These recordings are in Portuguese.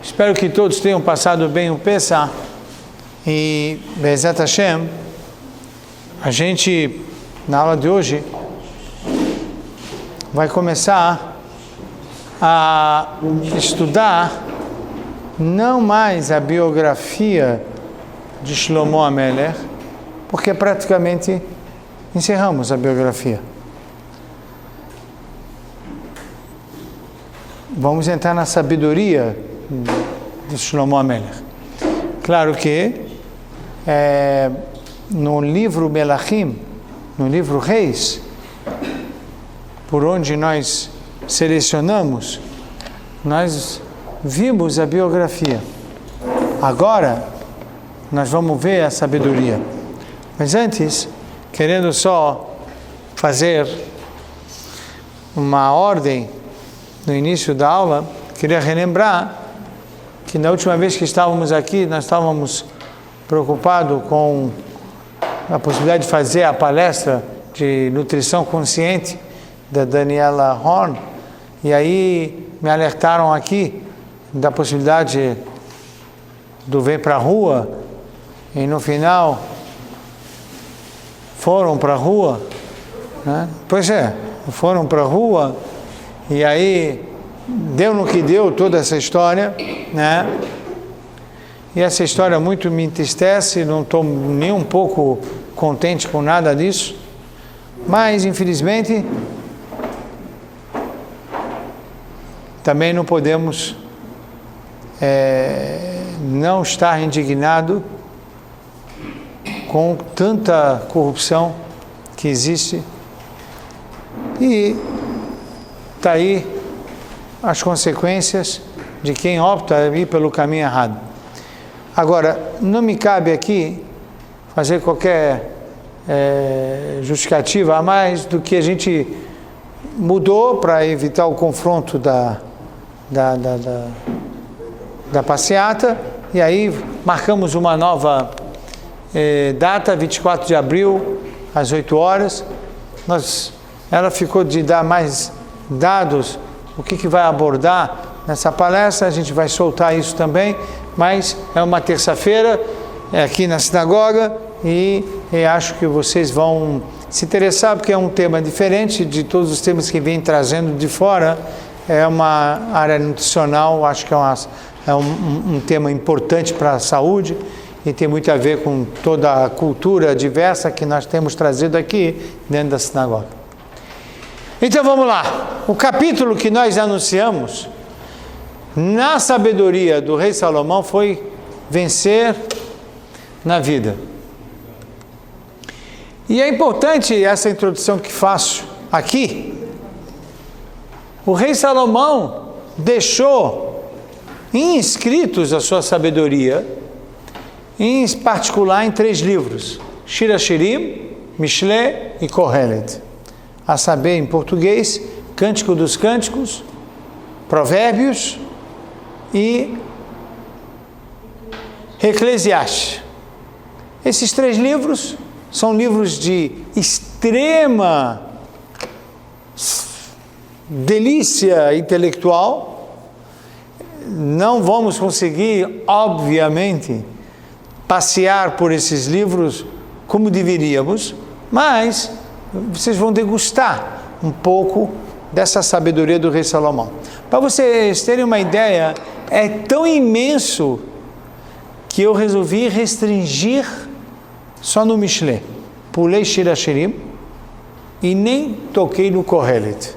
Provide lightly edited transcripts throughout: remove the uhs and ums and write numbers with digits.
Espero que todos tenham passado bem o Pesach e Be'ezrat Hashem, a gente, na aula de hoje, vai começar a estudar não mais a biografia de Shlomo HaMelech, porque praticamente encerramos a biografia. Vamos entrar na sabedoria de Shlomo HaMelech. Claro que no livro Melachim, no livro Reis, por onde nós selecionamos, nós vimos a biografia. Agora nós vamos ver a sabedoria. Mas antes, querendo só fazer uma ordem no início da aula, queria relembrar que na última vez que estávamos aqui, nós estávamos preocupados com a possibilidade de fazer a palestra de nutrição consciente da Daniela Horn, e aí me alertaram aqui da possibilidade do Vem para a Rua, e no final foram para a rua, né? Pois é, foram para a rua, e aí deu no que deu toda essa história, né? E essa história muito me entristece, não estou nem um pouco contente com nada disso, mas infelizmente também não podemos não estar indignado com tanta corrupção que existe, e está aí as consequências de quem opta a ir pelo caminho errado. Agora, não me cabe aqui fazer qualquer justificativa a mais do que a gente mudou para evitar o confronto da passeata, e aí marcamos uma nova data, 24 de abril, às 8 horas. Ela ficou de dar mais dados, o que vai abordar nessa palestra, a gente vai soltar isso também, mas é uma terça-feira, aqui na sinagoga, e acho que vocês vão se interessar, porque é um tema diferente de todos os temas que vem trazendo de fora. É uma área nutricional, acho que é um tema importante para a saúde, e tem muito a ver com toda a cultura diversa que nós temos trazido aqui dentro da sinagoga. Então vamos lá, o capítulo que nós anunciamos na sabedoria do rei Salomão foi vencer na vida. E é importante essa introdução que faço aqui. O rei Salomão deixou inscritos a sua sabedoria, em particular em 3 livros: Shir HaShirim, Mishle e Kohelet. A saber, em português, Cântico dos Cânticos, Provérbios e Eclesiastes. Esses 3 livros são livros de extrema delícia intelectual. Não vamos conseguir, obviamente, passear por esses livros como deveríamos, mas vocês vão degustar um pouco dessa sabedoria do rei Salomão. Para vocês terem uma ideia, é tão imenso que eu resolvi restringir só no Mishle. Pulei Shir HaShirim e nem toquei no Kohelet,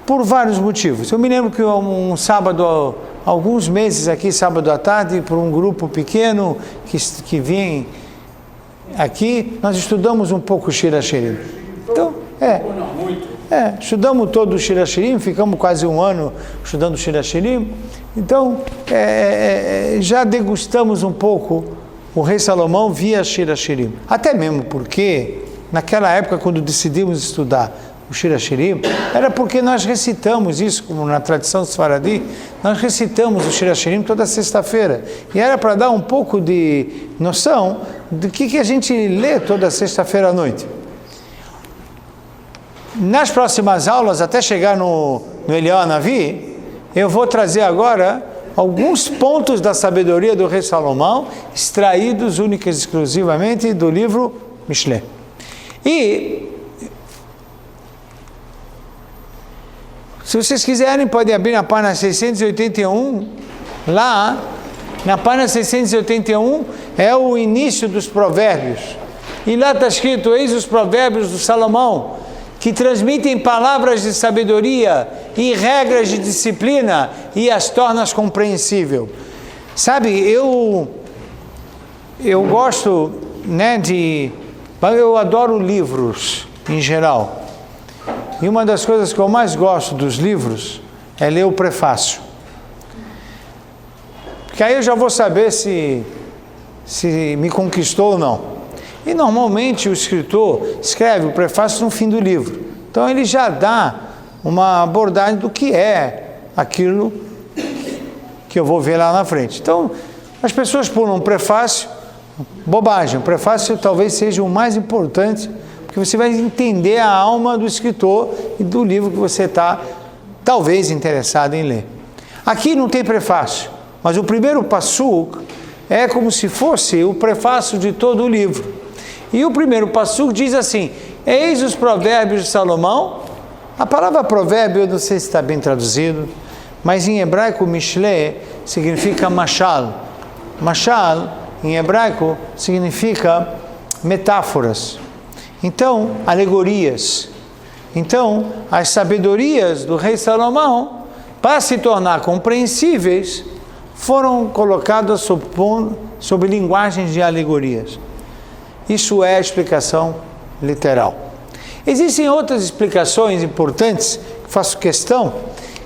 por vários motivos. Eu me lembro que um sábado, alguns meses aqui, sábado à tarde, por um grupo pequeno que vinha aqui, nós estudamos um pouco o Shir HaShirim. Então, estudamos todo o Shir HaShirim, ficamos quase um ano estudando o Shir HaShirim. Então, já degustamos um pouco o rei Salomão via Shir HaShirim. Até mesmo porque, naquela época, quando decidimos estudar o Shir HaShirim, era porque nós recitamos isso, como na tradição Sfaradi, nós recitamos o Shir HaShirim toda sexta-feira, e era para dar um pouco de noção do que a gente lê toda sexta-feira à noite. Nas próximas aulas, até chegar no Eliyahu Hanavi, eu vou trazer agora alguns pontos da sabedoria do rei Salomão, extraídos única e exclusivamente do livro Mishlei. E, se vocês quiserem, podem abrir na página 681, lá, na página 681, é o início dos provérbios. E lá está escrito, eis os provérbios do Salomão, que transmitem palavras de sabedoria e regras de disciplina e as tornas compreensível. Sabe, eu gosto, né, eu adoro livros em geral. E uma das coisas que eu mais gosto dos livros é ler o prefácio. Porque aí eu já vou saber se me conquistou ou não. E normalmente o escritor escreve o prefácio no fim do livro. Então ele já dá uma abordagem do que é aquilo que eu vou ver lá na frente. Então as pessoas pulam um prefácio, bobagem. O prefácio talvez seja o mais importante, porque você vai entender a alma do escritor e do livro que você está talvez interessado em ler. Aqui não tem prefácio, mas o primeiro passuk é como se fosse o prefácio de todo o livro. E o primeiro passuk diz assim, eis os provérbios de Salomão. A palavra provérbio, eu não sei se está bem traduzido, mas em hebraico, Mishlei, significa mashal. Mashal, em hebraico, significa metáforas. Então, alegorias. Então, as sabedorias do rei Salomão, para se tornar compreensíveis, foram colocadas sob linguagens de alegorias. Isso é a explicação literal. Existem outras explicações importantes, que faço questão,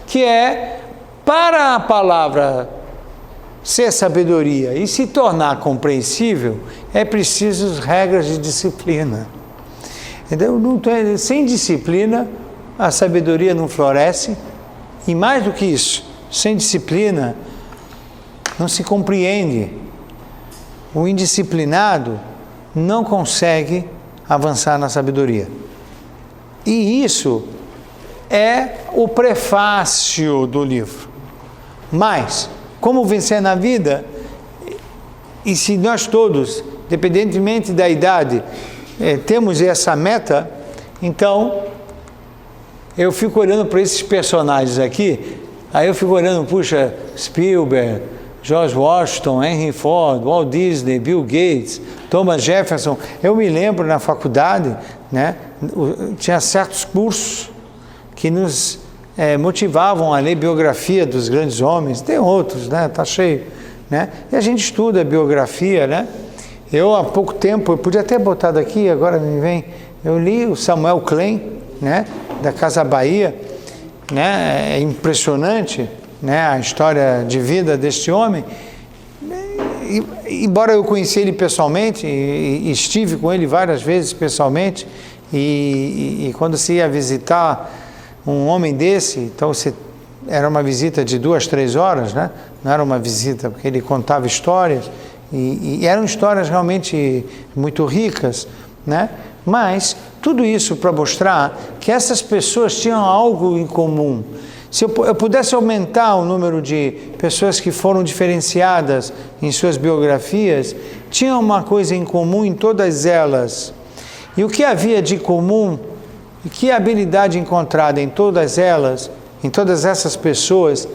que é, para a palavra ser sabedoria e se tornar compreensível, é preciso regras de disciplina. Então, sem disciplina, a sabedoria não floresce, e mais do que isso, sem disciplina, não se compreende. O indisciplinado não consegue avançar na sabedoria. E isso é o prefácio do livro. Mas, como vencer na vida, e se nós todos, independentemente da idade, temos essa meta, então, eu fico olhando para esses personagens aqui, aí eu fico olhando, puxa, Spielberg, George Washington, Henry Ford, Walt Disney, Bill Gates, Thomas Jefferson. Eu me lembro na faculdade, né, tinha certos cursos que nos motivavam a ler biografia dos grandes homens. Tem outros, né, tá cheio, né? E a gente estuda biografia, né? Eu há pouco tempo, eu podia ter botado aqui, agora me vem, eu li o Samuel Klein, né, da Casa Bahia, né? É impressionante, né, a história de vida deste homem. Embora eu conheci ele pessoalmente, e estive com ele várias vezes pessoalmente, e quando se ia visitar um homem desse, então era uma visita de 2, 3 horas, né? Não era uma visita, porque ele contava histórias, e eram histórias realmente muito ricas, né? Mas tudo isso para mostrar que essas pessoas tinham algo em comum. Se eu pudesse aumentar o número de pessoas que foram diferenciadas em suas biografias, tinha uma coisa em comum em todas elas. E o que havia de comum, e que habilidade encontrada em todas elas, em todas essas pessoas,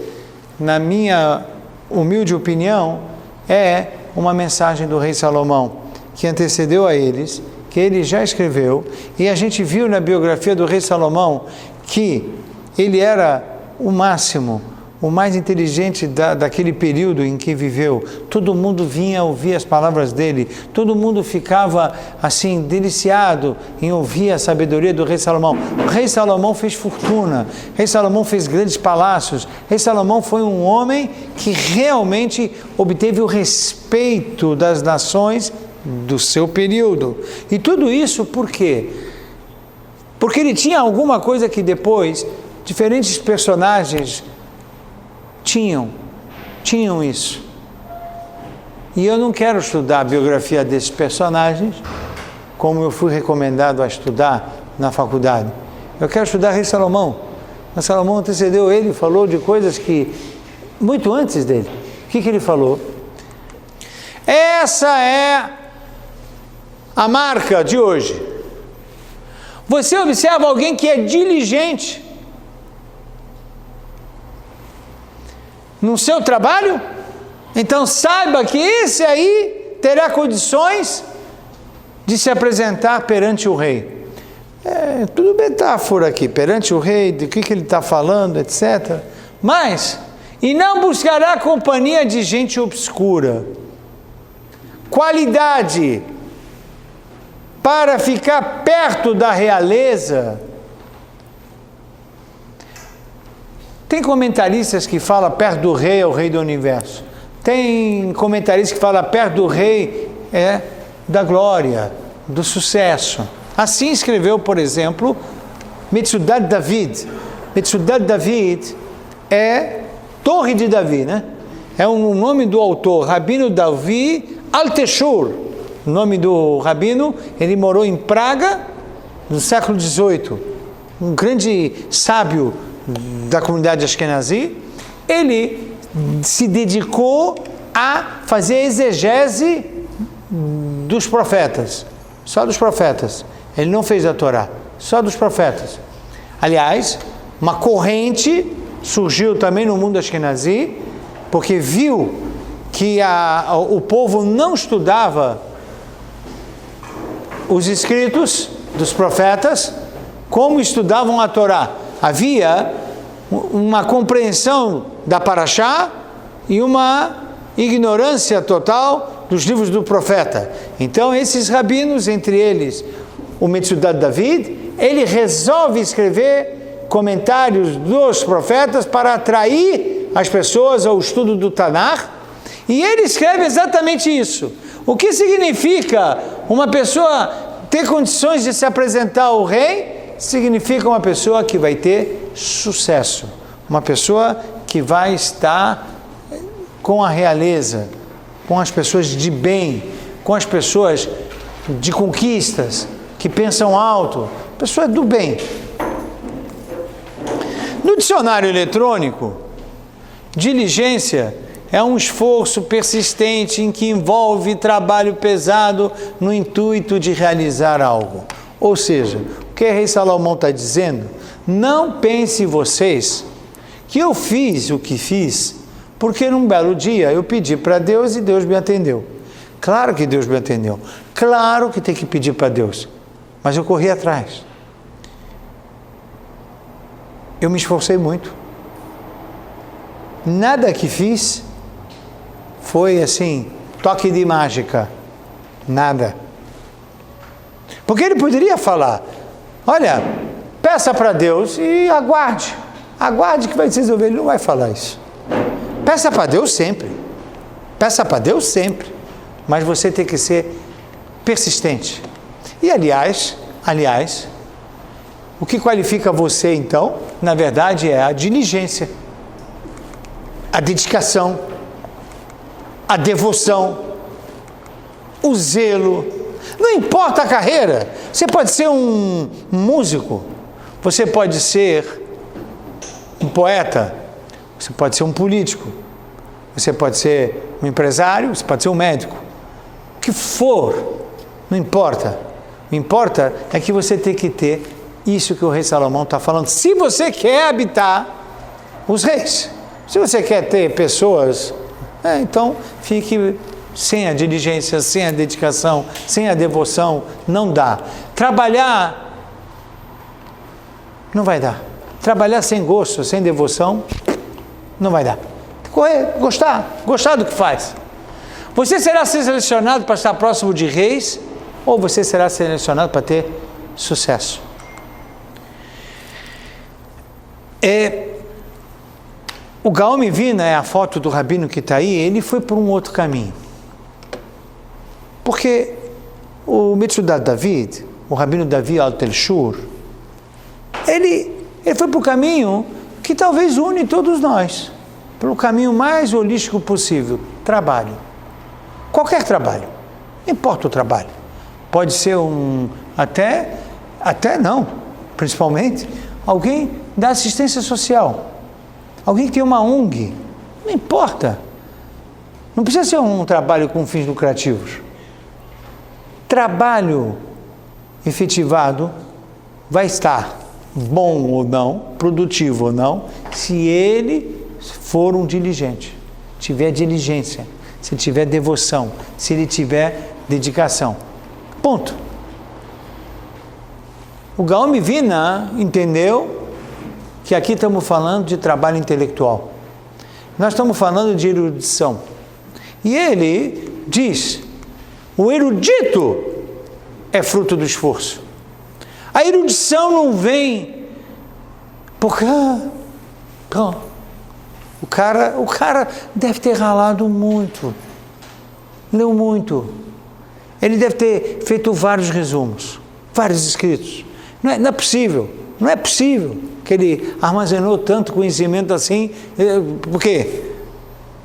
na minha humilde opinião, é uma mensagem do rei Salomão, que antecedeu a eles, que ele já escreveu, e a gente viu na biografia do rei Salomão que ele era o máximo, o mais inteligente daquele período em que viveu. Todo mundo vinha ouvir as palavras dele, todo mundo ficava assim, deliciado em ouvir a sabedoria do rei Salomão. O rei Salomão fez fortuna, o rei Salomão fez grandes palácios, o rei Salomão foi um homem que realmente obteve o respeito das nações do seu período. E tudo isso por quê? Porque ele tinha alguma coisa que depois diferentes personagens tinham isso. E eu não quero estudar a biografia desses personagens como eu fui recomendado a estudar na faculdade. Eu quero estudar rei Salomão. Mas Salomão antecedeu ele, falou de coisas que, muito antes dele. O que ele falou? Essa é a marca de hoje. Você observa alguém que é diligente no seu trabalho? Então saiba que esse aí terá condições de se apresentar perante o rei. É tudo metáfora aqui, perante o rei, de que ele está falando, etc. Mas, e não buscará companhia de gente obscura. Qualidade para ficar perto da realeza. Tem comentaristas que falam perto do rei é o rei do universo. Tem comentaristas que falam perto do rei é da glória, do sucesso. Assim escreveu, por exemplo, Metsudat David. Metsudat David é Torre de Davi, né? É o nome do autor, Rabino Davi Alteshur. O nome do rabino, ele morou em Praga no século XVIII. Um grande sábio da comunidade Ashkenazi. Ele se dedicou a fazer a exegese dos profetas, só dos profetas. Ele não fez a Torá, só dos profetas. Aliás, uma corrente surgiu também no mundo Ashkenazi, porque viu que o povo não estudava os escritos dos profetas como estudavam a Torá. Havia uma compreensão da Parashá e uma ignorância total dos livros do profeta. Então, esses rabinos, entre eles o Metsudat David, ele resolve escrever comentários dos profetas para atrair as pessoas ao estudo do Tanakh, e ele escreve exatamente isso. O que significa uma pessoa ter condições de se apresentar ao rei? Significa uma pessoa que vai ter sucesso, uma pessoa que vai estar com a realeza, com as pessoas de bem, com as pessoas de conquistas, que pensam alto, pessoa do bem. No dicionário eletrônico, diligência é um esforço persistente em que envolve trabalho pesado no intuito de realizar algo. Ou seja, o que o rei Salomão está dizendo? Não pense vocês que eu fiz o que fiz porque num belo dia eu pedi para Deus e Deus me atendeu. Claro que Deus me atendeu. Claro que tem que pedir para Deus. Mas eu corri atrás. Eu me esforcei muito. Nada que fiz foi assim, toque de mágica. Nada. Porque ele poderia falar, olha, peça para Deus e aguarde. Aguarde que vai se resolver. Ele não vai falar isso. Peça para Deus sempre. Peça para Deus sempre. Mas você tem que ser persistente. E aliás, o que qualifica você então, na verdade, é a diligência, a dedicação, a devoção, o zelo. Não importa a carreira, você pode ser um músico, você pode ser um poeta, você pode ser um político, você pode ser um empresário, você pode ser um médico. O que for, não importa. O que importa é que você tem que ter isso que o rei Salomão está falando. Se você quer habitar os reis, se você quer ter pessoas, então fique sem a diligência, sem a dedicação, sem a devoção, não dá. Trabalhar não vai dar. Trabalhar sem gosto, sem devoção, não vai dar. Gostar do que faz. Você será selecionado para estar próximo de reis, ou você será selecionado para ter sucesso. O Gaon Vina é a foto do rabino que está aí, ele foi por um outro caminho. Porque o Metsudat David, o rabino Davi Alteshur, ele foi para o caminho que talvez une todos nós, pelo caminho mais holístico possível, trabalho. Qualquer trabalho, não importa o trabalho. Pode ser até não, principalmente, alguém da assistência social, alguém que tem uma ONG, não importa. Não precisa ser um trabalho com fins lucrativos. Trabalho efetivado vai estar bom ou não, produtivo ou não, se ele for um diligente, tiver diligência, se tiver devoção, se ele tiver dedicação. Ponto. O Gaon Vina entendeu que aqui estamos falando de trabalho intelectual. Nós estamos falando de erudição. E ele diz, o erudito é fruto do esforço. A erudição não vem porque o cara deve ter ralado muito, leu muito. Ele deve ter feito vários resumos, vários escritos. Não é possível que ele armazenou tanto conhecimento assim. Por quê?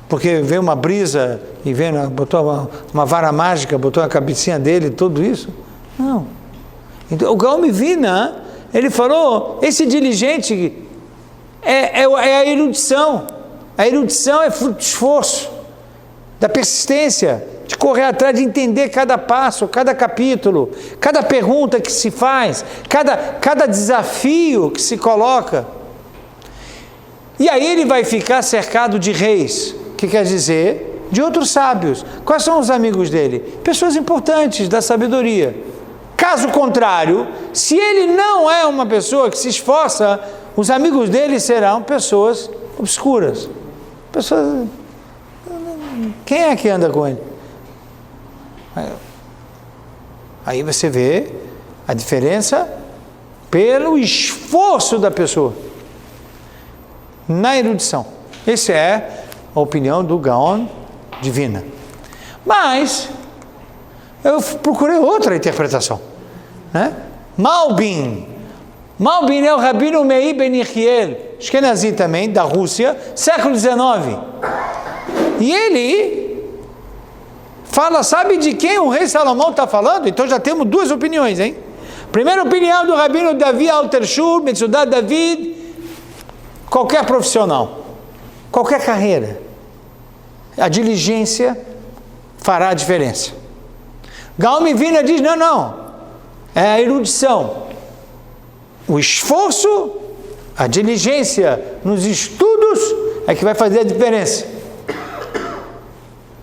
Porque veio uma brisa e botou uma vara mágica, botou a cabecinha dele, tudo isso? Não. Então, o Gaon Vina, ele falou, esse diligente é a erudição. A erudição é fruto do esforço, da persistência, de correr atrás, de entender cada passo, cada capítulo, cada pergunta que se faz, cada desafio que se coloca. E aí ele vai ficar cercado de reis, que quer dizer de outros sábios. Quais são os amigos dele? Pessoas importantes da sabedoria. Caso contrário, se ele não é uma pessoa que se esforça, os amigos dele serão pessoas obscuras. Pessoas... Quem é que anda com ele? Aí você vê a diferença pelo esforço da pessoa na erudição. Essa é a opinião do Gaon Vina. Mas eu procurei outra interpretação, né? Malbim é o Rabino Meir Ben Yechiel, Ashkenazi também, da Rússia, século XIX. E ele fala, sabe de quem o rei Salomão está falando? Então já temos duas opiniões, hein? Primeira opinião do Rabino Davi Alter-Shur, Metzudat David, qualquer profissional, qualquer carreira, a diligência fará a diferença. Gaon Vina diz, não, é a erudição, o esforço, a diligência nos estudos é que vai fazer a diferença.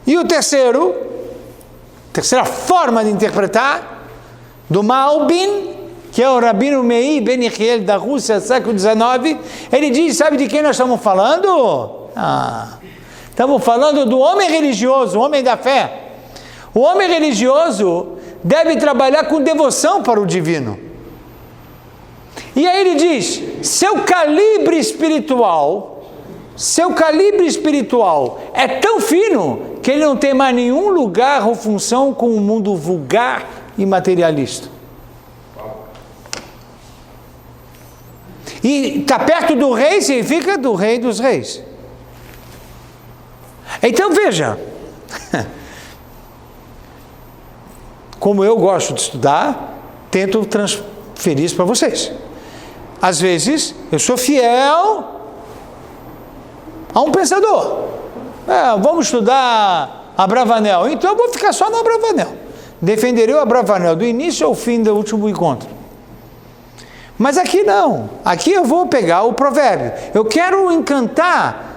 E a terceira forma de interpretar, do Malbim, que é o Rabino Meir Ben Yechiel da Rússia, século XIX, ele diz, sabe de quem nós estamos falando? Estamos falando do homem religioso, o homem da fé. O homem religioso deve trabalhar com devoção para o divino. E aí ele diz, seu calibre espiritual é tão fino que ele não tem mais nenhum lugar ou função com o mundo vulgar e materialista. E está perto do rei significa do rei dos reis. Então veja, como eu gosto de estudar, tento transferir isso para vocês. Às vezes, eu sou fiel a um pensador. Vamos estudar Abravanel, então eu vou ficar só no Abravanel. Defenderei o Abravanel do início ao fim do último encontro. Mas aqui não. Aqui eu vou pegar o provérbio. Eu quero encantar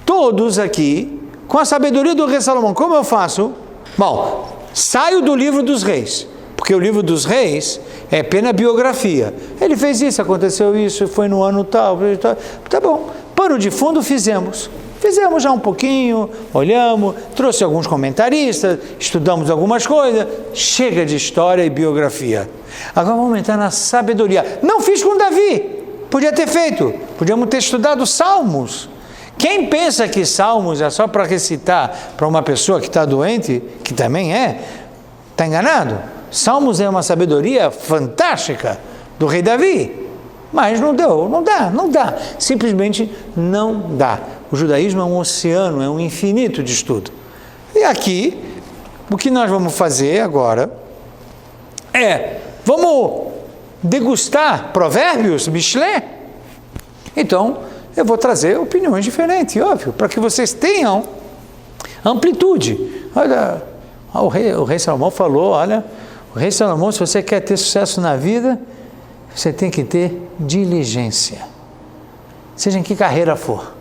todos aqui com a sabedoria do rei Salomão. Como eu faço? Bom, saio do livro dos reis, porque o livro dos reis é apenas biografia. Ele fez isso, aconteceu isso, foi no ano tal, tá bom. Pano de fundo fizemos já um pouquinho, olhamos, trouxe alguns comentaristas, estudamos algumas coisas, chega de história e biografia. Agora vamos entrar na sabedoria. Não fiz com Davi, podia ter feito, podíamos ter estudado Salmos. Quem pensa que Salmos é só para recitar para uma pessoa que está doente, que também está enganado. Salmos é uma sabedoria fantástica do rei Davi, mas não dá, simplesmente não dá. O judaísmo é um oceano, é um infinito de estudo. E aqui, o que nós vamos fazer agora vamos degustar Provérbios, Mishlé? Então, eu vou trazer opiniões diferentes, óbvio, para que vocês tenham amplitude. Olha, o rei Salomão falou, olha, o rei Salomão, se você quer ter sucesso na vida, você tem que ter diligência. Seja em que carreira for.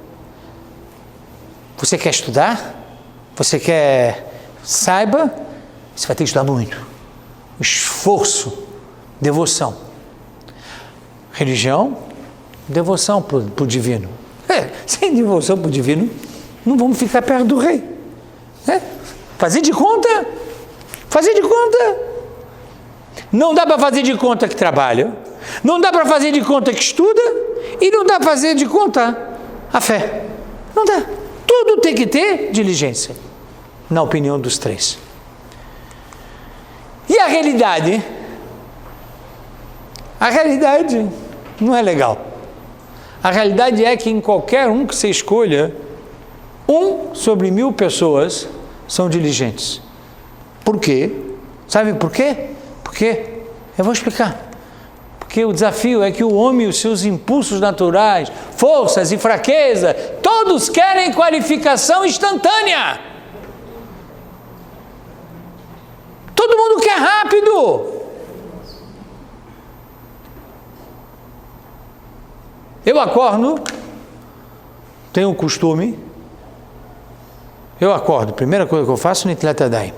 Você quer estudar? Você quer... Saiba, você vai ter que estudar muito. Esforço, devoção. Religião, devoção para o divino. Sem devoção para o divino, não vamos ficar perto do rei. Fazer de conta. Não dá para fazer de conta que trabalha, não dá para fazer de conta que estuda, e não dá para fazer de conta a fé. Não dá. Tudo tem que ter diligência, na opinião dos três. E a realidade? A realidade não é legal. A realidade é que em qualquer um que você escolha, 1 sobre 1000 pessoas são diligentes. Por quê? Sabe por quê? Porque, eu vou explicar. Porque o desafio é que o homem e os seus impulsos naturais, forças e fraqueza, todos querem qualificação instantânea. Todo mundo quer rápido. Eu acordo, tenho um costume, eu acordo, primeira coisa que eu faço é Netilat Yadayim.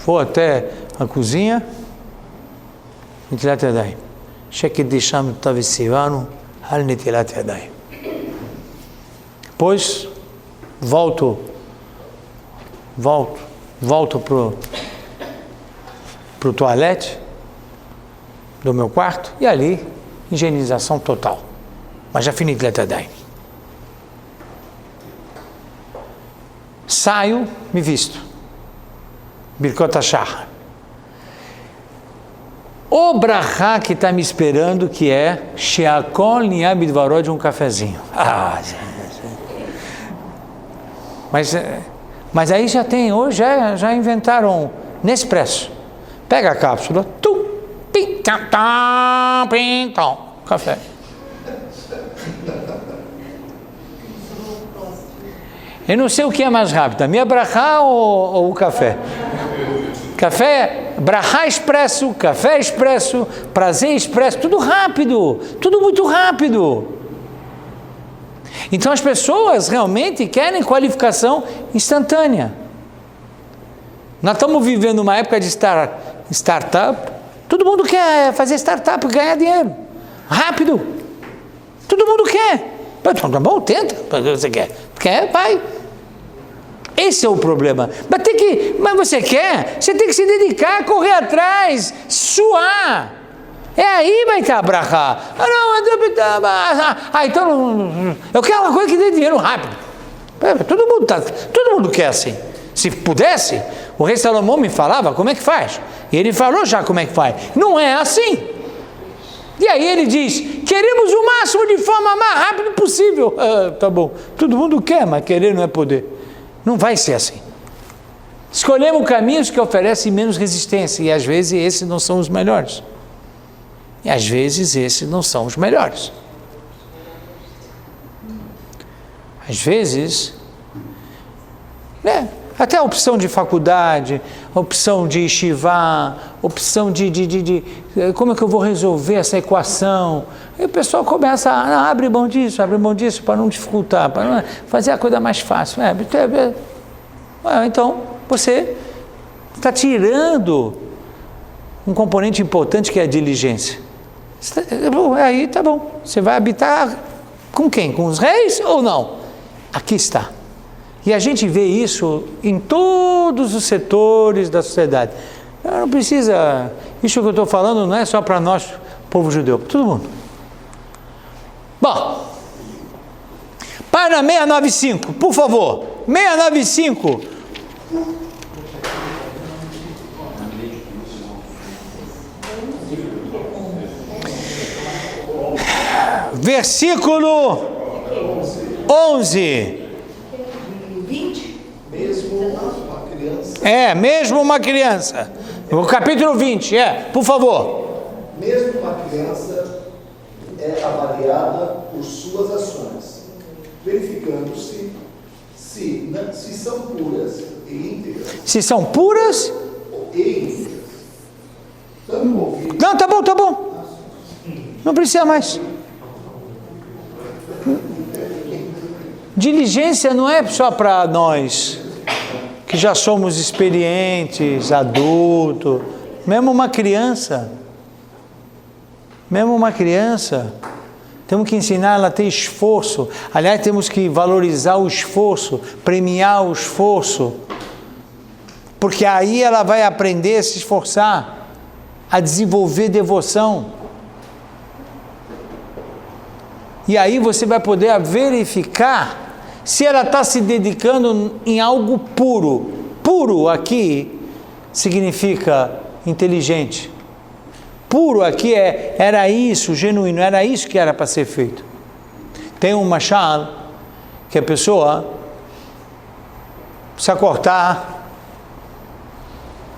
Vou até a cozinha, Netilat Yadayim. Shekidisham Tavissivanu Al Netilat Yadayim. Depois, volto pro toalete do meu quarto e ali, higienização total. Mas já fiz Netilat Yadayim. Saio, me visto. Birkot HaShachar. O brachá que está me esperando, que é Sheakol Niyah Bidvaró, de um cafezinho. Mas aí já tem, hoje já inventaram Nespresso. Pega a cápsula, café. Eu não sei o que é mais rápido, a minha brachá ou o café? Café, brachá expresso, café expresso, prazer expresso, tudo rápido, tudo muito rápido. Então as pessoas realmente querem qualificação instantânea. Nós estamos vivendo uma época de startup, todo mundo quer fazer startup e ganhar dinheiro, rápido, todo mundo quer. Então, tá bom, tenta, você quer, vai. Esse é o problema. Mas você quer? Você tem que se dedicar, correr atrás, suar. Aí vai estar a brachá. Então eu quero uma coisa que dê dinheiro rápido. Todo mundo quer assim. Se pudesse, o rei Salomão me falava como é que faz. E ele falou já como é que faz. Não é assim. E aí ele diz, queremos o máximo de forma mais rápida possível. Tá bom, todo mundo quer, mas querer não é poder. Não vai ser assim. Escolhemos caminhos que oferecem menos resistência, e às vezes esses não são os melhores. Às vezes, até a opção de faculdade, a opção de yeshivá, opção de como é que eu vou resolver essa equação. Aí o pessoal começa a abre mão disso para não dificultar, para não fazer a coisa mais fácil. Então, você está tirando um componente importante que é a diligência. Aí tá bom. Você vai habitar com quem? Com os reis ou não? Aqui está. E a gente vê isso em todos os setores da sociedade. Não precisa... Isso que eu estou falando não é só para nós, povo judeu, para todo mundo. Bom, para 695, por favor. 695. Versículo 11. Mesmo uma criança. O capítulo 20, por favor. uma criança é avaliada por suas ações, verificando-se se são puras e íntegras. Se são puras? E íntegras. Não, tá bom. Não precisa mais. Diligência não é só para nós, que já somos experientes, adultos, mesmo uma criança, temos que ensinar ela a ter esforço. Aliás, temos que valorizar o esforço, premiar o esforço, porque aí ela vai aprender a se esforçar, a desenvolver devoção. E aí você vai poder verificar se ela está se dedicando em algo puro. Puro aqui significa inteligente. Puro aqui era isso, genuíno, era isso que era para ser feito. Tem um machado que a pessoa precisa cortar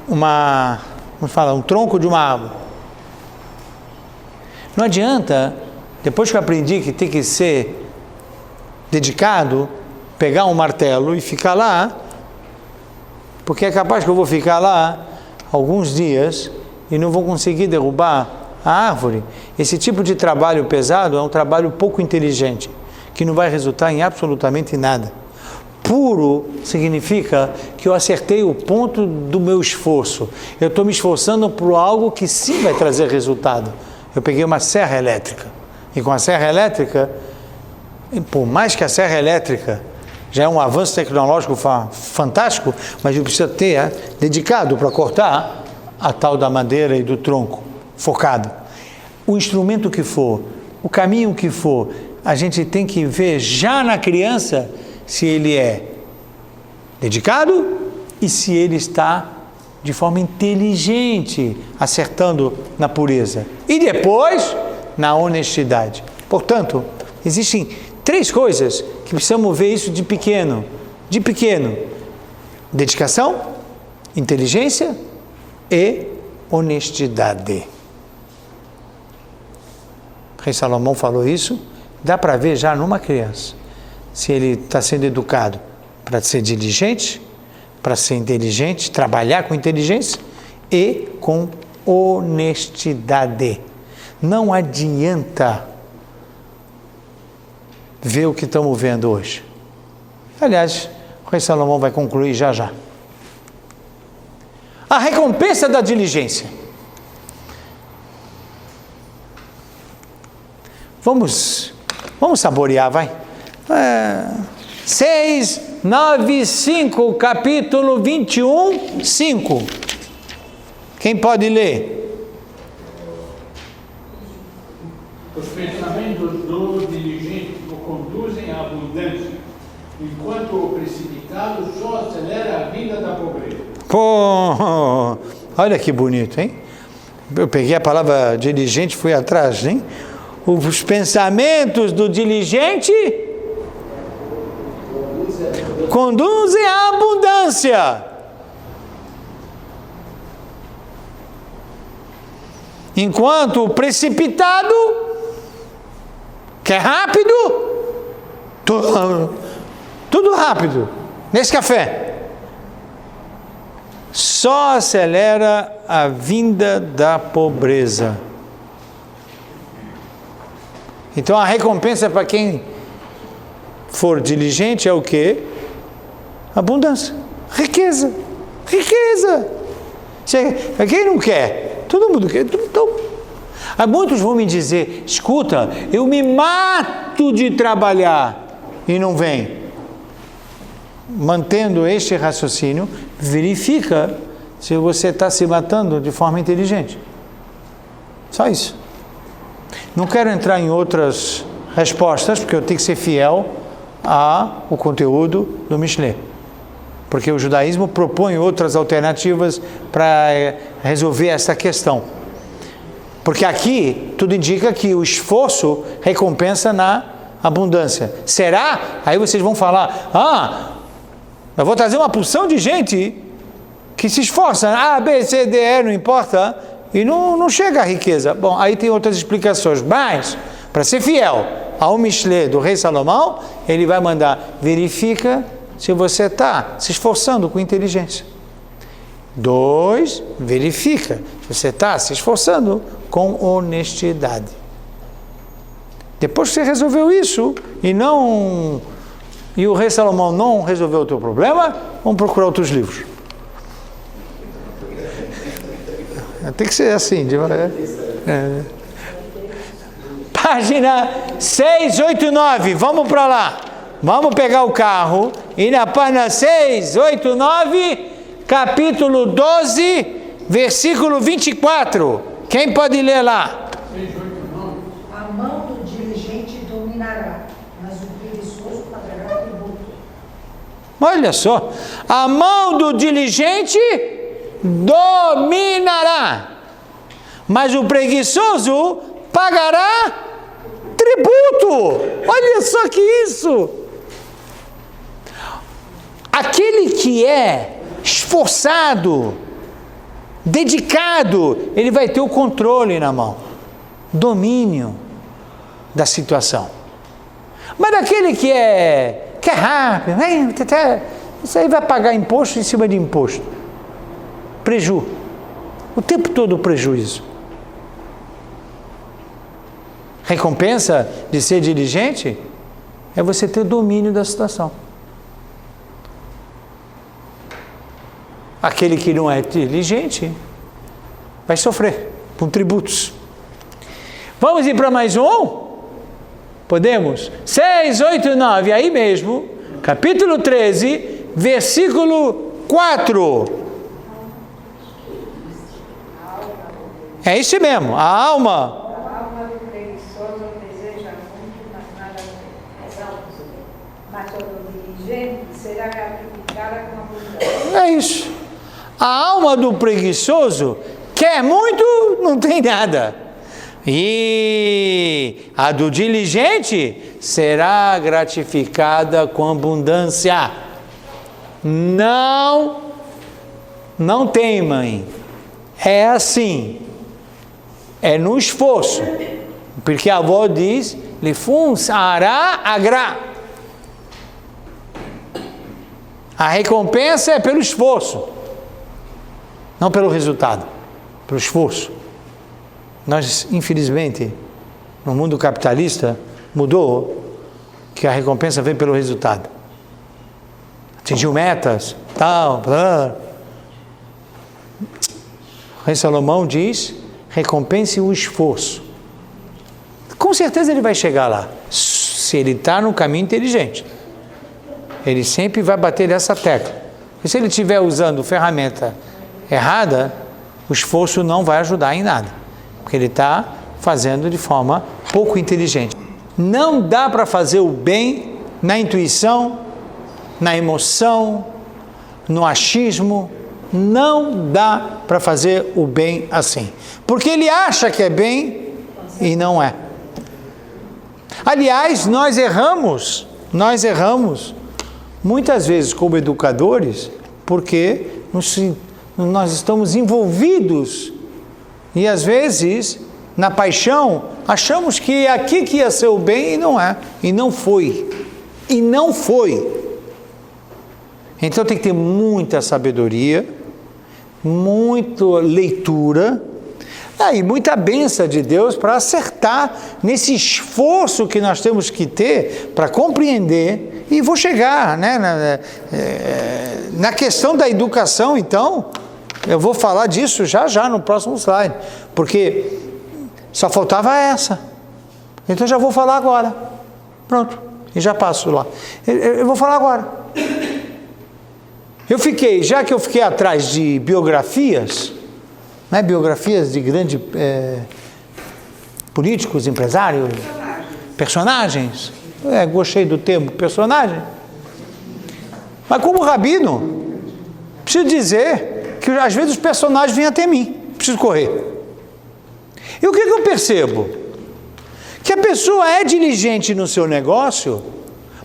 um tronco de uma árvore. Não adianta, depois que eu aprendi que tem que ser dedicado, pegar um martelo e ficar lá, porque é capaz que eu vou ficar lá alguns dias e não vou conseguir derrubar a árvore. Esse tipo de trabalho pesado é um trabalho pouco inteligente, que não vai resultar em absolutamente nada. Puro significa que eu acertei o ponto do meu esforço. Eu estou me esforçando por algo que sim vai trazer resultado. Eu peguei uma serra elétrica, e com a serra elétrica, por mais que a serra elétrica já é um avanço tecnológico fantástico, mas eu preciso ter dedicado para cortar a tal da madeira e do tronco, focado. O instrumento que for, o caminho que for, a gente tem que ver já na criança se ele é dedicado e se ele está de forma inteligente, acertando na pureza. E depois, na honestidade. Portanto, existem 3 coisas que precisamos ver isso de pequeno. De pequeno: dedicação, inteligência e honestidade. O rei Salomão falou isso, dá para ver já numa criança, se ele está sendo educado para ser diligente, para ser inteligente, trabalhar com inteligência e com honestidade. Não adianta ver o que estamos vendo hoje. Aliás, o rei Salomão vai concluir já já. A recompensa da diligência. Vamos saborear, vai. 6, 9, 5, capítulo 21, 5. Quem pode ler? Os pensamentos do diligente o conduzem à abundância, enquanto o precipitado só acelera a vinda da pobreza. Pô, olha que bonito, hein? Eu peguei a palavra diligente e fui atrás, hein? Os pensamentos do diligente conduzem à abundância, enquanto o precipitado, que é rápido, tudo rápido, nesse café, só acelera a vinda da pobreza. Então a recompensa para quem for diligente é o quê? Abundância, riqueza. Quem não quer? Todo mundo quer. Então, muitos vão me dizer: escuta, eu me mato de trabalhar e não vem. Mantendo este raciocínio, verifica se você está se matando de forma inteligente. Só isso. Não quero entrar em outras respostas, porque eu tenho que ser fiel ao conteúdo do Mishlei. Porque o judaísmo propõe outras alternativas para resolver essa questão. Porque aqui tudo indica que o esforço recompensa na abundância. Será? Aí vocês vão falar: eu vou trazer uma porção de gente que se esforça, A, B, C, D, E, não importa, e não chega à riqueza. Bom, aí tem outras explicações, mas para ser fiel ao Mishlê do rei Salomão, ele vai mandar, verifica se você está se esforçando com inteligência. 2, verifica se você está se esforçando com honestidade. Depois que você resolveu isso, e o rei Salomão não resolveu o teu problema, vamos procurar outros livros. Tem que ser assim, Página 689, vamos para lá. Vamos pegar o carro e na página 689, capítulo 12, versículo 24. Quem pode ler lá? A mão do diligente dominará, mas o preguiçoso pagará tributo. Olha só, a mão do diligente dominará, mas o preguiçoso pagará tributo. Olha só que isso! Aquele que é esforçado, dedicado, ele vai ter o controle na mão, domínio da situação. Mas aquele que é rápido, isso aí vai pagar imposto em cima de imposto, prejuízo, o tempo todo prejuízo. Recompensa de ser diligente é você ter domínio da situação. Aquele que não é diligente vai sofrer com tributos. Vamos ir para mais um? Podemos? 6, 8, 9, aí mesmo, capítulo 13, versículo 4. É isso mesmo, a alma do preguiçoso deseja muito, mas nada exalta, mas o diligente será gratificada com abundância. é isso. A alma do preguiçoso quer muito, não tem nada. E a do diligente será gratificada com abundância. Não temam. É assim. É no esforço. Porque a avó diz, Lifun sará agra. A recompensa é pelo esforço. Não pelo resultado, pelo esforço. Nós, infelizmente, no mundo capitalista, mudou que a recompensa vem pelo resultado. Atingiu metas, tal, blá. O rei Salomão diz, recompense o esforço. Com certeza ele vai chegar lá, se ele está no caminho inteligente. Ele sempre vai bater nessa tecla. E se ele estiver usando ferramenta errada, o esforço não vai ajudar em nada, porque ele está fazendo de forma pouco inteligente. Não dá para fazer o bem na intuição, na emoção, no achismo. Não dá para fazer o bem assim, porque ele acha que é bem e não é. Aliás, nós erramos muitas vezes como educadores, porque nós estamos envolvidos e às vezes na paixão achamos que é aqui que ia ser o bem e não é, e não foi. Então tem que ter muita sabedoria, muita leitura, e muita bênção de Deus para acertar nesse esforço que nós temos que ter para compreender. E vou chegar, na questão da educação, então, eu vou falar disso já no próximo slide, porque só faltava essa. Então já vou falar agora. Pronto, e já passo lá. Eu vou falar agora. Já que eu fiquei atrás de biografias, biografias de grandes políticos, empresários, personagens. Gostei do termo personagem. Mas como rabino, preciso dizer que às vezes os personagens vêm até mim. Preciso correr. E o que eu percebo? Que a pessoa é diligente no seu negócio,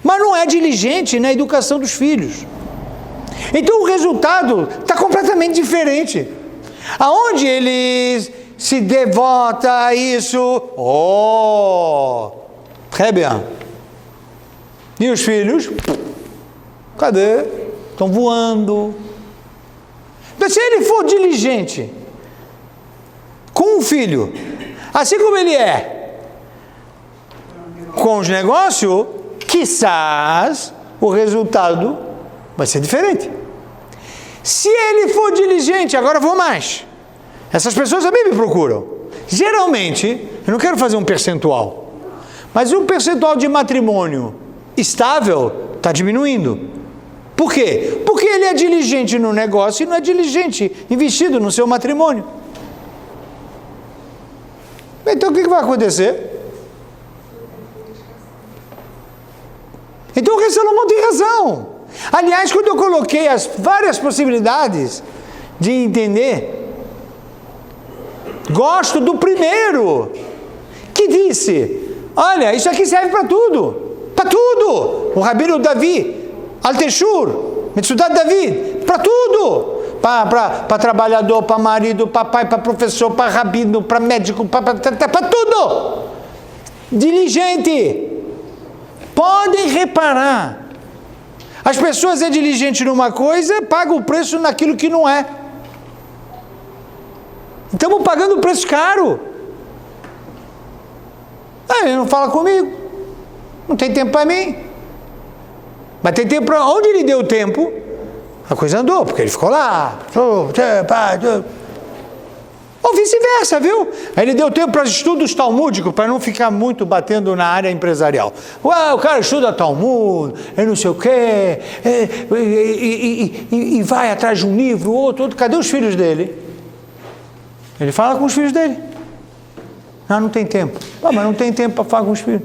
mas não é diligente na educação dos filhos. Então o resultado está completamente diferente. Aonde ele se devota a isso? Oh, très bien. E os filhos? Cadê? Estão voando. Então, se ele for diligente com um filho, assim como ele é com os negócios, quizás o resultado vai ser diferente. Se ele for diligente, agora vou mais. Essas pessoas também me procuram. Geralmente, eu não quero fazer um percentual, mas o percentual de matrimônio estável está diminuindo. Por quê? Porque ele é diligente no negócio e não é diligente investido no seu matrimônio. Então o que vai acontecer? Então o rei Salomão tem razão. Aliás, quando eu coloquei as várias possibilidades de entender, gosto do primeiro, que disse, olha, isso aqui serve para tudo. Para tudo. O Rabino Davi, Alteshur, Metsudat David, para tudo. Para trabalhador, para marido, para pai, para professor, para rabino, para médico, para tudo. Diligente. Podem reparar. As pessoas é diligente numa coisa, pagam o preço naquilo que não é. Estamos pagando um preço caro. Ele não fala comigo. Não tem tempo para mim. Mas tem tempo para onde ele deu tempo, a coisa andou, porque ele ficou lá. Ou vice-versa, viu? Aí ele deu tempo para estudos talmúdicos, para não ficar muito batendo na área empresarial. O cara estuda Talmud, não sei o quê, e vai atrás de um livro, outro. Cadê os filhos dele? Ele fala com os filhos dele. Não tem tempo. Mas não tem tempo para falar com os filhos.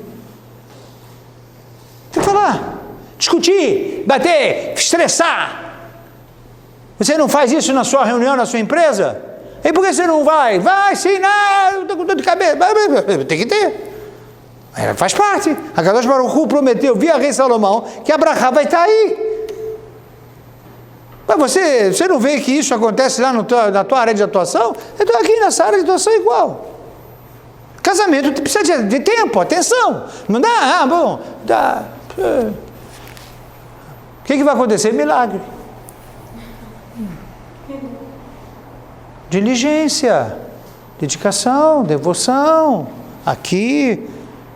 Tem que falar. Discutir, bater, estressar. Você não faz isso na sua reunião, na sua empresa? E por que você não vai? Vai sim, não, estou com dor de cabeça. Tem que ter. Faz parte. A Kadosh Baruch Hu prometeu, via rei Salomão, que a Brachá vai estar aí. Mas você não vê que isso acontece lá na tua área de atuação? Eu estou aqui nessa área de atuação igual. Casamento precisa de tempo, atenção. Não dá, dá. O que vai acontecer? Milagre. Diligência, dedicação, devoção. Aqui,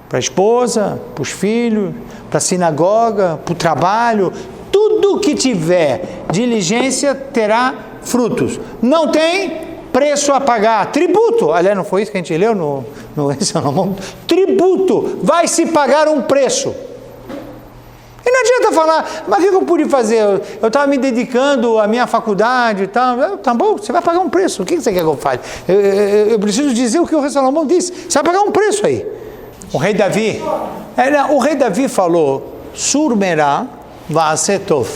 para a esposa, para os filhos, para a sinagoga, para o trabalho. Tudo que tiver diligência terá frutos. Não tem preço a pagar. Tributo. Aliás, não foi isso que a gente leu no Salomão? Tributo. Vai se pagar um preço. E não adianta falar, mas o que eu pude fazer? Eu estava me dedicando à minha faculdade e tal. Tá bom, você vai pagar um preço. O que você quer que eu fale? Eu preciso dizer o que o rei Salomão disse. Você vai pagar um preço aí. O rei Davi falou, Surmerá Vaasetov.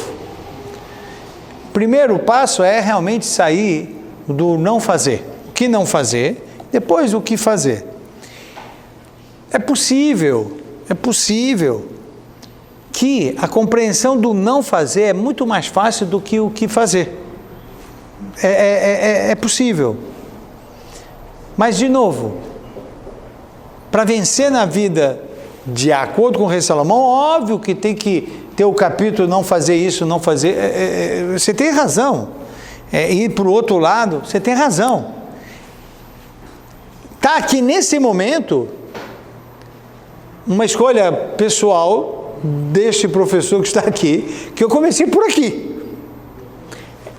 O primeiro passo é realmente sair do não fazer. O que não fazer, depois o que fazer. É possível que a compreensão do não fazer é muito mais fácil do que o que fazer. É possível. Mas, de novo, para vencer na vida, de acordo com o rei Salomão, óbvio que tem que ter o capítulo não fazer isso, não fazer. Você tem razão. Ir para o outro lado, você tem razão. Está aqui nesse momento uma escolha pessoal deste professor que está aqui, que eu comecei por aqui.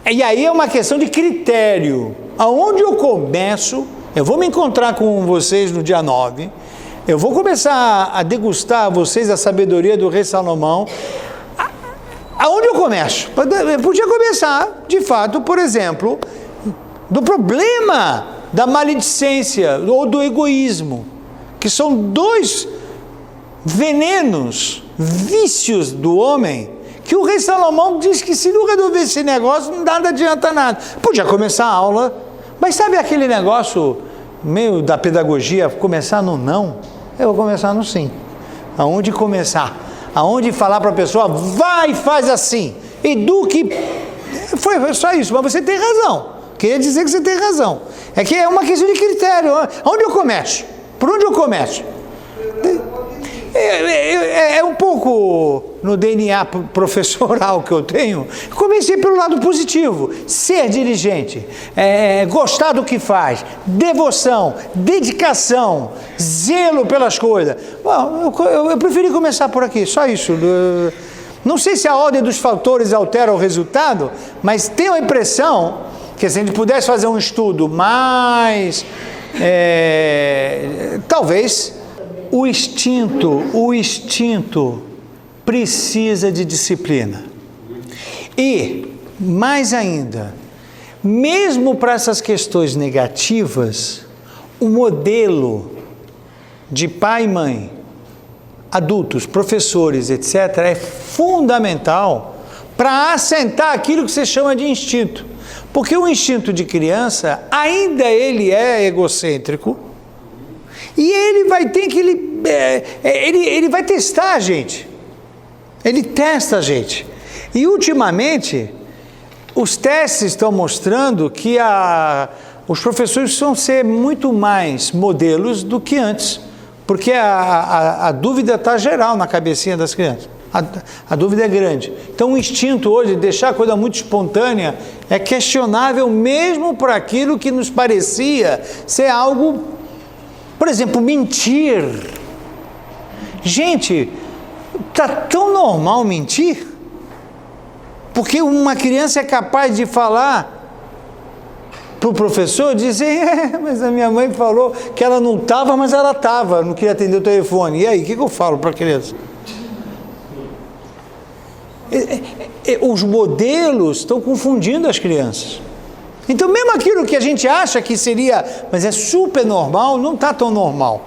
E aí é uma questão de critério. Aonde eu começo, eu vou me encontrar com vocês no dia 9, eu vou começar a degustar a vocês a sabedoria do rei Salomão. Aonde eu começo? Eu podia começar, de fato, por exemplo, do problema da maledicência ou do egoísmo, que são dois venenos, vícios do homem, que o rei Salomão diz que se não resolver esse negócio, nada adianta nada. Podia começar a aula, mas sabe aquele negócio meio da pedagogia, começar no não? Eu vou começar no sim. Aonde começar? Aonde falar para a pessoa, vai e faz assim. Eduque. Foi só isso, mas você tem razão. Queria dizer que você tem razão. É que é uma questão de critério. Onde eu começo? Por onde eu começo? É um pouco no DNA professoral que eu tenho. Comecei pelo lado positivo. Ser diligente, gostar do que faz, devoção, dedicação, zelo pelas coisas. Bom, eu preferi começar por aqui, só isso. Não sei se a ordem dos fatores altera o resultado, mas tenho a impressão que se a gente pudesse fazer um estudo mais... talvez o instinto precisa de disciplina. E, mais ainda, mesmo para essas questões negativas, o modelo de pai e mãe, adultos, professores, etc., é fundamental para assentar aquilo que você chama de instinto. Porque o instinto de criança, ainda ele é egocêntrico, e ele vai ter que... Ele vai testar a gente. Ele testa a gente. E, ultimamente, os testes estão mostrando que os professores precisam ser muito mais modelos do que antes. Porque a dúvida está geral na cabecinha das crianças. A dúvida é grande. Então, o instinto hoje de deixar a coisa muito espontânea é questionável mesmo por aquilo que nos parecia ser algo... Por exemplo, mentir. Gente, está tão normal mentir? Porque uma criança é capaz de falar para o professor, dizer, mas a minha mãe falou que ela não estava, mas ela estava, não queria atender o telefone. E aí, o que eu falo para a criança? Os modelos estão confundindo as crianças. Então, mesmo aquilo que a gente acha que seria, mas é super normal, não está tão normal.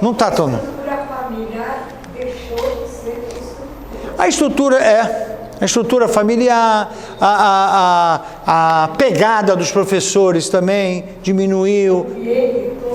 Não está tão normal. A estrutura familiar deixou de ser a estrutura familiar, a pegada dos professores também diminuiu.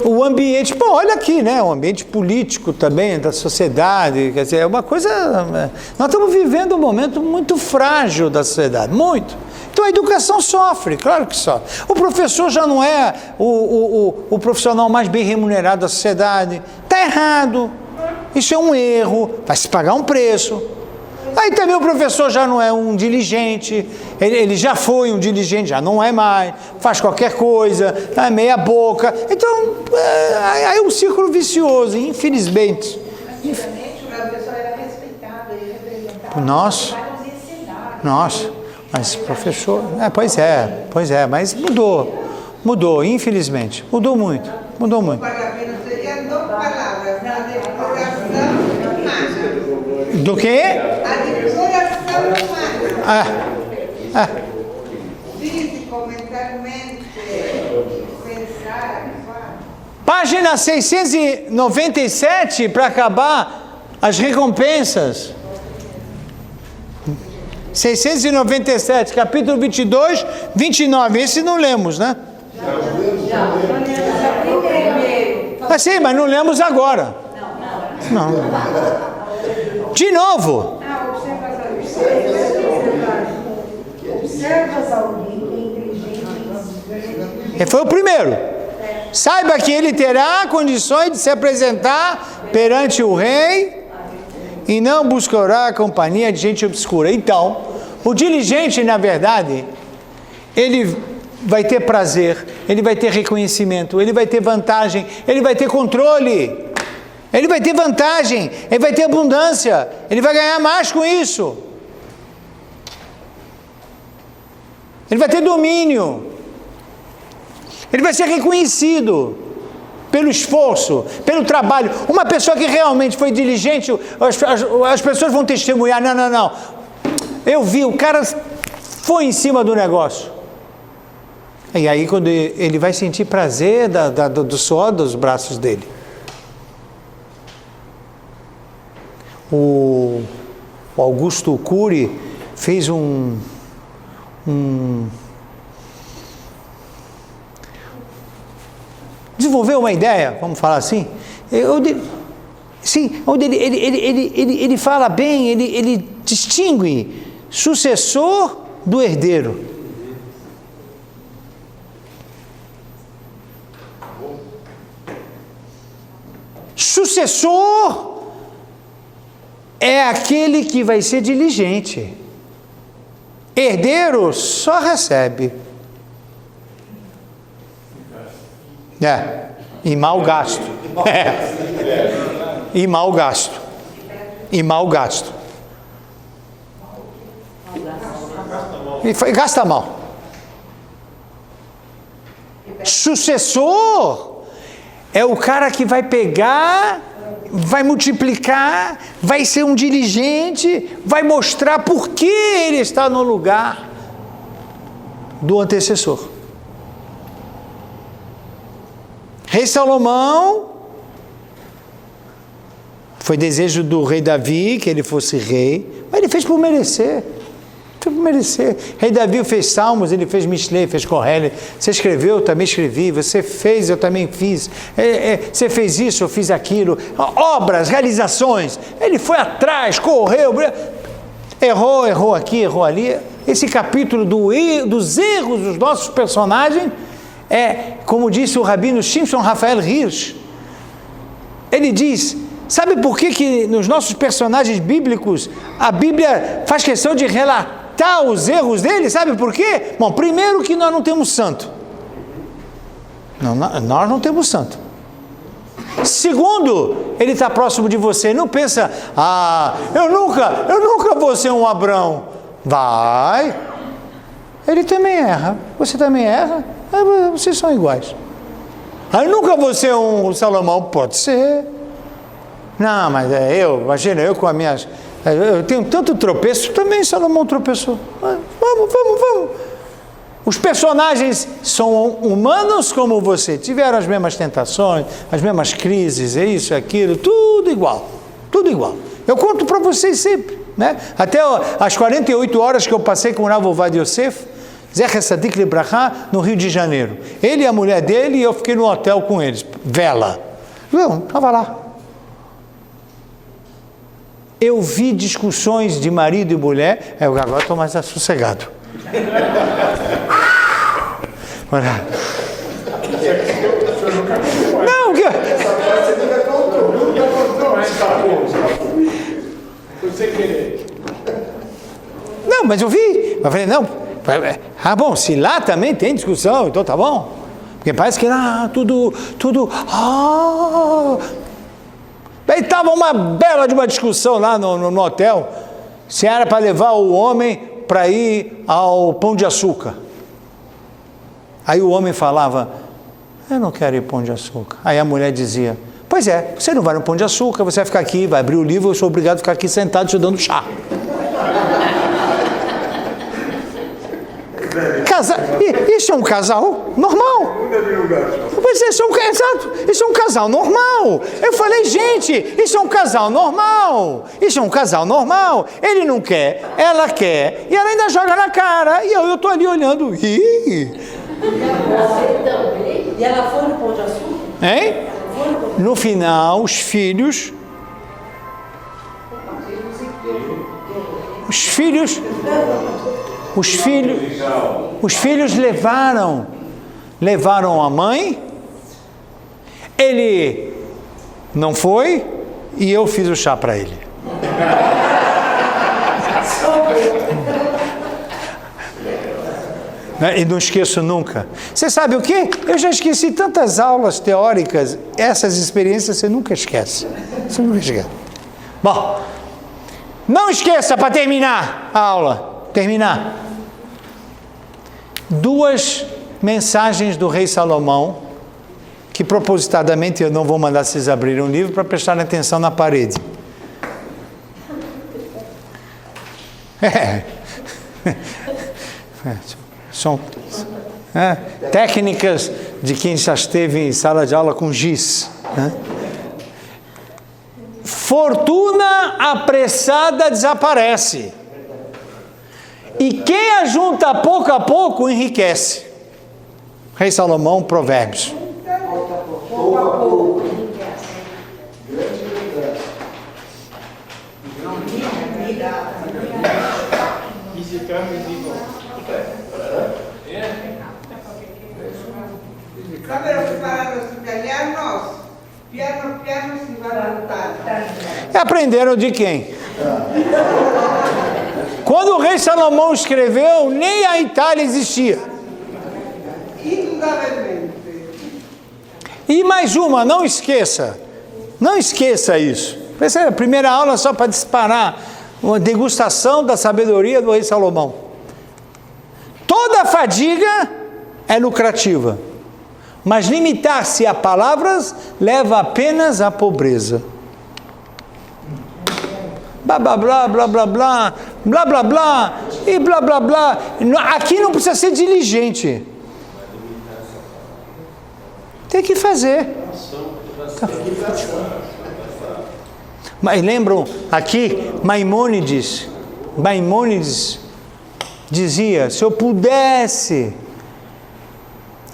O ambiente, pô, olha aqui, né? O ambiente político também, da sociedade, quer dizer, é uma coisa... Nós estamos vivendo um momento muito frágil da sociedade, muito. Então a educação sofre, claro que sofre. O professor já não é o profissional mais bem remunerado da sociedade. Está errado. Isso é um erro, vai se pagar um preço. Aí também o professor já não é um diligente, ele já foi um diligente, já não é mais, faz qualquer coisa, é meia boca. Então, aí é um círculo vicioso, infelizmente. Antigamente o professor era respeitado, ele representava. Nossa, mas professor... Pois é, mas mudou, infelizmente, mudou muito. Do quê? A depuração humana. Físico, mentalmente, pensar. Página 697, para acabar as recompensas. 697, capítulo 22, 29. Esse não lemos, né? Sim, mas não lemos agora. Não. De novo. Observas alguém que é inteligente. Foi o primeiro. Saiba que ele terá condições de se apresentar perante o rei e não buscará a companhia de gente obscura. Então, o diligente, na verdade, ele vai ter prazer, ele vai ter reconhecimento, ele vai ter vantagem, ele vai ter controle. Ele vai ter vantagem, ele vai ter abundância, ele vai ganhar mais com isso. Ele vai ter domínio. Ele vai ser reconhecido pelo esforço, pelo trabalho. Uma pessoa que realmente foi diligente, as pessoas vão testemunhar. Não. Eu vi, o cara foi em cima do negócio. E aí quando ele vai sentir prazer do suor dos braços dele. O Augusto Cury fez desenvolveu uma ideia, vamos falar assim, onde ele fala bem, ele distingue sucessor do herdeiro. Sucessor é aquele que vai ser diligente. Herdeiro só recebe. E mal gasto. E mal gasto. E mal gasto. E gasta mal. Sucessor é o cara que vai pegar, vai multiplicar, vai ser um diligente, vai mostrar por que ele está no lugar do antecessor. Rei Salomão, foi desejo do rei Davi que ele fosse rei, mas ele fez por merecer. Rei Davi fez Salmos, ele fez Mishlei, fez Corrélio. Você escreveu, eu também escrevi. Você fez, eu também fiz. Você fez isso, eu fiz aquilo. Obras, realizações. Ele foi atrás, correu, errou aqui, errou ali. Esse capítulo dos erros dos nossos personagens é, como disse o rabino Shimshon Rafael Hirsch, ele diz: sabe por que nos nossos personagens bíblicos a Bíblia faz questão de relatar os erros deles? Sabe por quê? Bom, primeiro que nós não temos santo. Nós não temos santo. Segundo, ele está próximo de você. Não pensa, eu nunca vou ser um Abrão. Vai. Ele também erra. Você também erra. Vocês são iguais. Eu nunca vou ser um Salomão. Pode ser. Não, mas imagina, eu com as minhas... Eu tenho tanto tropeço, também Salomão tropeçou. Vamos. Os personagens são humanos como você, tiveram as mesmas tentações, as mesmas crises, isso, aquilo, tudo igual. Eu conto para vocês sempre, né? Até as 48 horas que eu passei com o Rav Ovadia Yosef, Zecher Tzadik Libraha, no Rio de Janeiro. Ele e a mulher dele, e eu fiquei no hotel com eles, vela. Eu estava lá. Eu vi discussões de marido e mulher, eu agora estou mais sossegado. Não, que... Não, mas eu vi. Eu falei, não. Bom, se lá também tem discussão, então tá bom. Porque parece que lá tudo. Aí estava uma bela de uma discussão lá no hotel, se era para levar o homem para ir ao Pão de Açúcar. Aí o homem falava, eu não quero ir ao Pão de Açúcar. Aí a mulher dizia, pois é, você não vai no Pão de Açúcar, você vai ficar aqui, vai abrir o livro, eu sou obrigado a ficar aqui sentado te dando chá. Isso é um casal normal. Isso é um casal normal. Eu falei, gente, isso é um casal normal. Ele não quer, ela quer, e ela ainda joga na cara. E eu estou ali olhando. E ela foi no Pão de Açúcar? Hein? No final, os filhos levaram a mãe, ele não foi e eu fiz o chá para ele. E não esqueço nunca. Você sabe o quê? Eu já esqueci tantas aulas teóricas, essas experiências você nunca esquece. Bom, não esqueça, para terminar a aula, duas mensagens do rei Salomão, que propositadamente eu não vou mandar vocês abrirem um livro para prestarem atenção na parede. São técnicas de quem já esteve em sala de aula com giz. Fortuna apressada desaparece. E quem ajunta pouco a pouco enriquece. Rei Salomão, Provérbios. Pouco a pouco enriquece. Sabe lo que para los italianos? piano piano si va lontano. E aprenderam de quem? Quando o rei Salomão escreveu, nem a Itália existia. Indubitavelmente. E mais uma, não esqueça isso. Essa é a primeira aula só para disparar uma degustação da sabedoria do rei Salomão. Toda fadiga é lucrativa, mas limitar-se a palavras leva apenas à pobreza. Blá, blá, blá, blá, blá, blá, blá, blá, blá, e blá, blá, blá. Aqui não precisa ser diligente. Tem que fazer. Mas lembram aqui, Maimônides dizia, se eu pudesse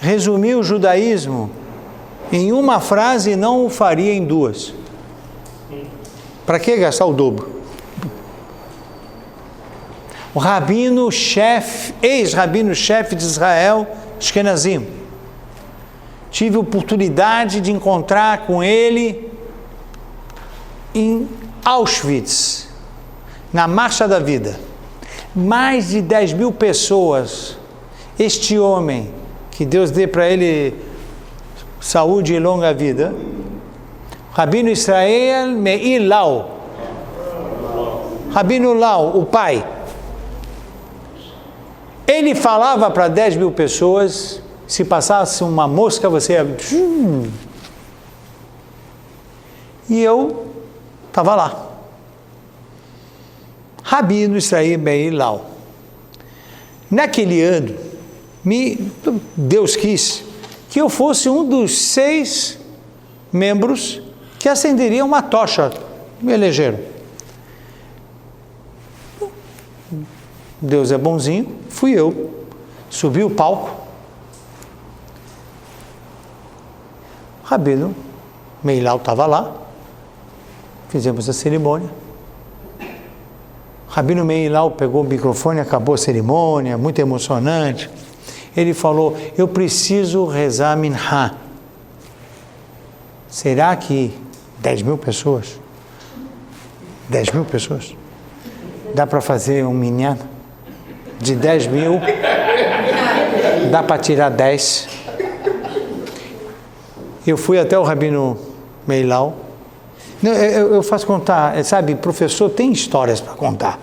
resumir o judaísmo em uma frase, não o faria em duas. Para que gastar o dobro? O rabino-chefe, ex-rabino-chefe de Israel, Ashkenazim, tive oportunidade de encontrar com ele em Auschwitz, na Marcha da Vida. Mais de 10 mil pessoas. Este homem, que Deus dê para ele saúde e longa vida, Rabino Israel Meir Lau, Rabino Lau, o pai, ele falava para 10 mil pessoas, se passasse uma mosca, você ia... E eu estava lá. Rabino Israel Meir Lau. Naquele ano, Deus quis que eu fosse um dos 6 membros que acenderiam uma tocha. Me elegeram. Deus é bonzinho, fui eu. Subi o palco. Rabino Meir Lau estava lá. Fizemos a cerimônia. Rabino Meir Lau pegou o microfone, acabou a cerimônia, muito emocionante. Ele falou, eu preciso rezar Minha. Será que 10 mil pessoas? 10 mil pessoas? Dá para fazer um minyan? De 10 mil, dá para tirar 10. Eu fui até o Rabino Meir Lau. Eu faço contar, sabe, professor tem histórias para contar.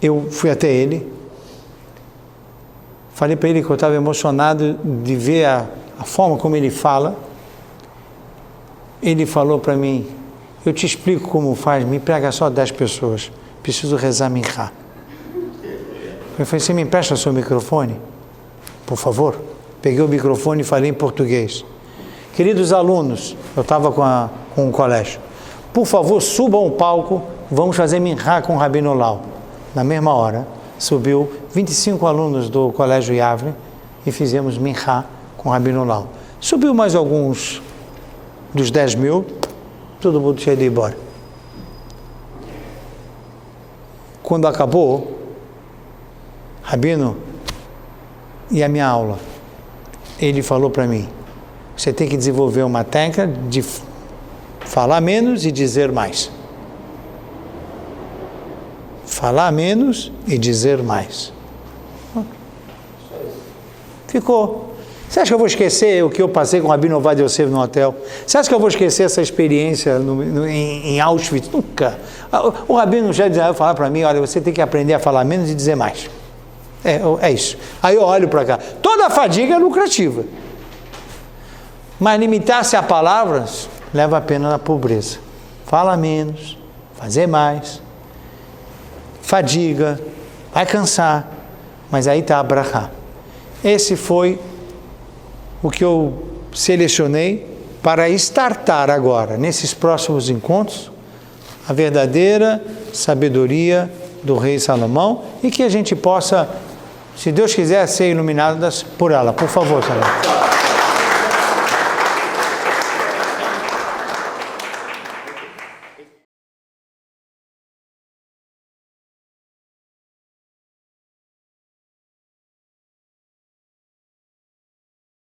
Eu fui até ele, falei para ele que eu estava emocionado de ver a forma como ele fala. Ele falou para mim, eu te explico como faz, me prega só 10 pessoas, preciso rezar Minha. Eu falei, você me empresta o seu microfone? Por favor. Peguei o microfone e falei em português. Queridos alunos, eu estava com o colégio, por favor, subam ao palco, vamos fazer Minha com o Rabino Lau. Na mesma hora, subiu 25 alunos do Colégio Yavne e fizemos Minha com o Rabino Lau. Subiu mais alguns dos 10 mil, todo mundo tinha ido embora. Quando acabou, Rabino, e a minha aula, ele falou para mim, você tem que desenvolver uma técnica de falar menos e dizer mais. Falar menos e dizer mais. Ficou. Você acha que eu vou esquecer o que eu passei com o Rabino Ovadia Yosef no hotel? Você acha que eu vou esquecer essa experiência em Auschwitz? Nunca. O Rabino já de Israel falava para mim, olha, você tem que aprender a falar menos e dizer mais. É isso. Aí eu olho para cá. Toda fadiga é lucrativa. Mas limitar-se a palavras leva apenas à pobreza. Fala menos, fazer mais. Fadiga, vai cansar, mas aí está a brachá. Esse foi o que eu selecionei para startar agora, nesses próximos encontros, a verdadeira sabedoria do rei Salomão e que a gente possa, se Deus quiser, ser iluminadas por ela. Por favor, Salomão.